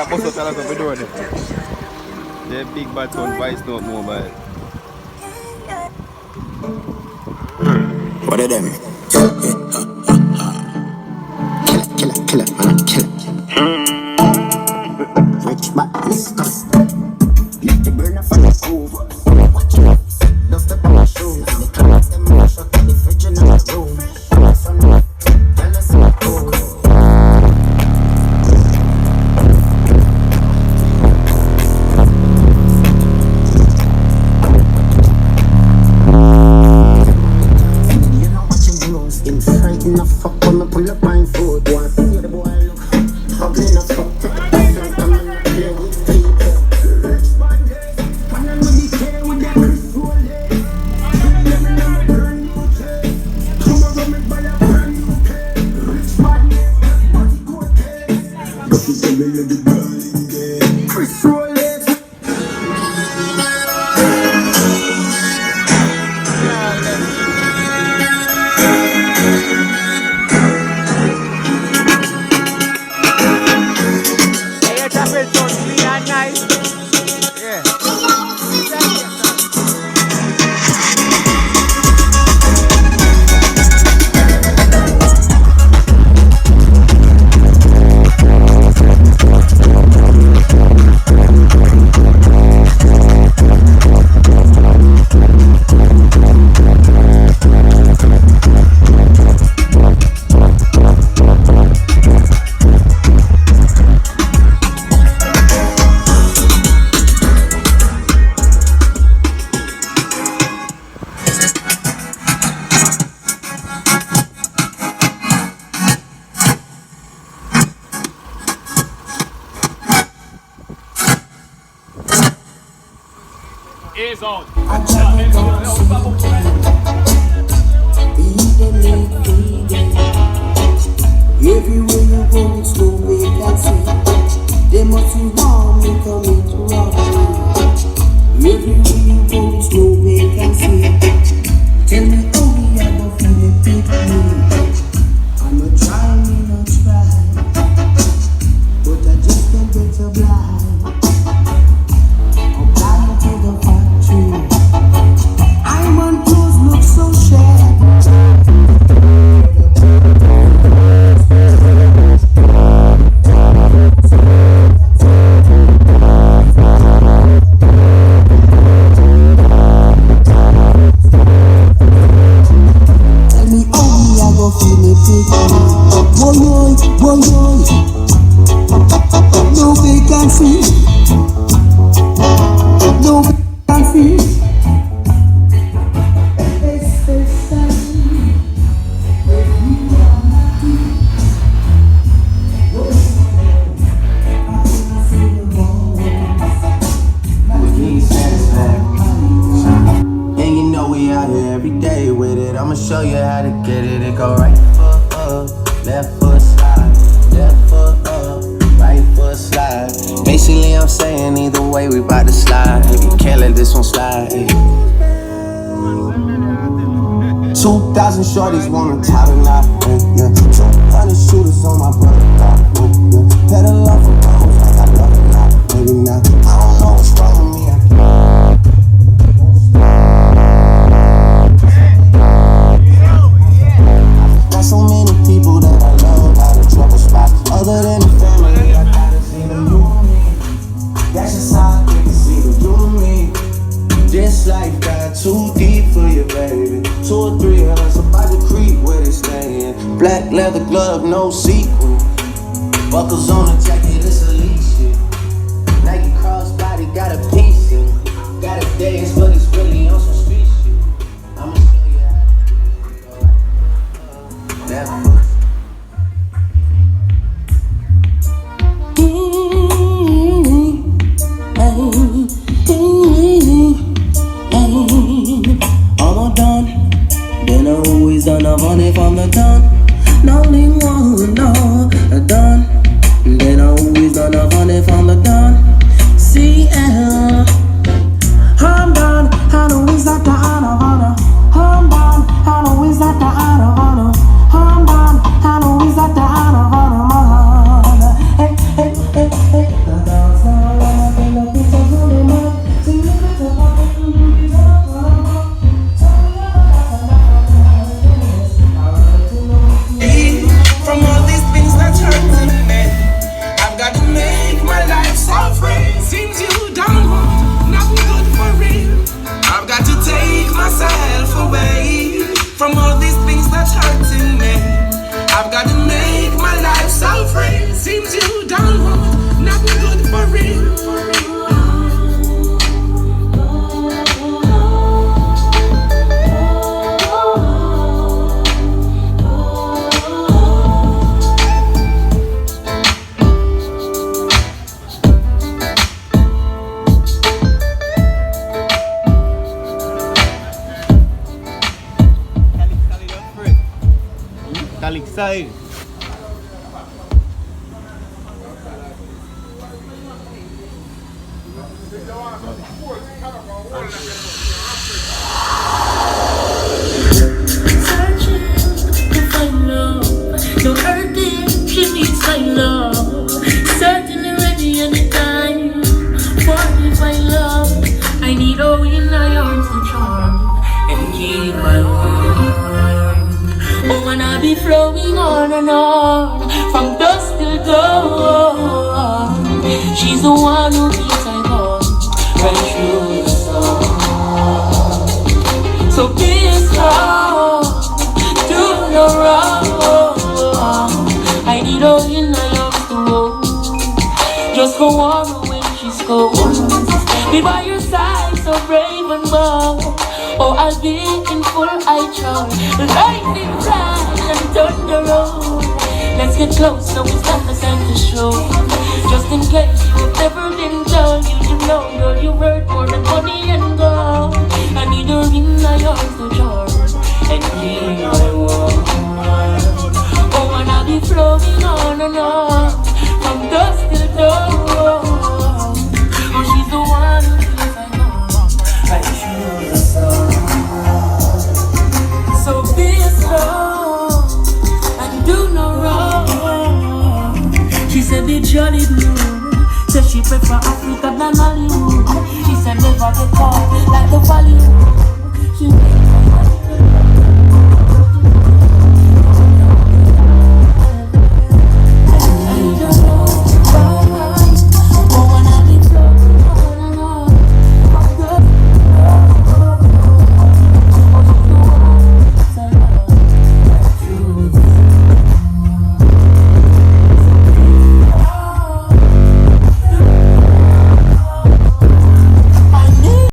can't bust out a lot of video there. The big bad sound voice note mobile. What are them? Killer, man, I'm killer. Rich but discuss. Let the burner from the groove. Watch it. Don't step on my shoes. The clothes them mash up in the fridge in the room. Tell us what goes. Frightened of fuck when I pull up my foot. Want to see the boy look ugly enough fuck. Take the pictures, come and play with people. Rich man, man, I know they care with that Chris Roll. Bring them in a brand new chain. Tomorrow me buy a brand new plane. Rich man, body good taste. But you tell me you're the girl in there. Chris Roll. Ears on. Everywhere you go, it's no way can see. They must be wrong, me coming to rob me. Everywhere you go, it's no way can see. Tell me how me I go feel it pick me. I'm a try, me not try, but I just can't get so blind. I'm blind to the factory. I'm on clothes look so shabby. No vacancy. No vacancy. And you know we out here every day with it. I'ma show you how to get it. It go right foot up, left foot slide, left foot up, right foot slide. Basically I'm saying either way we bout to slide. If you can't let this one slide. 2,000 shorties wanna tie the knot, yeah. 200 shooters on my brother block, yeah. Pedal off a bones like I love it not, maybe not. I don't know what's wrong with me. Got so many people that I love out of trouble spots. Other than the family, I gotta see them, you and me. That's just how I get to see them, you and me. This life got too deep for you, baby. 2 or 3 of us about to creep where they stayin'. Black leather glove, no sequin. Buckles on the jacket, it's elite shit. Nike crossbody got a piece in. Got a dance, but it's really on some street shit. I'ma show you how to do it. That I'm done. Then I always done a money from the done. Nothing wrong, no, done. Then I always done a money from the done. CL. I'm done. I know is that the honor. I'm done. I know is that the honor. I'm done. I know is that the honor. Hey, hey, hey, hey. outside. Searching to find love. No hurting, she needs my love. Certainly ready anytime for divine love. I need a in my arms to charm and keep my warm. Oh, and I'll be flowing on and on from dusk till dawn. She's the one who keeps my bond right through the storm. So be strong, do no wrong. I need her in my arms to hold. Just go on when she's cold. Be by your side, so brave and bold. Oh, I'll be in full eye charge, lightning flash and thunder roll. Let's get close, so it's not the time to show. Just in case you've never been told, you should know, girl, you're worth more than money and gold. I need her in my arms to charge and keep my warm. Oh, and I'll be flowing on and on from dusk till dawn.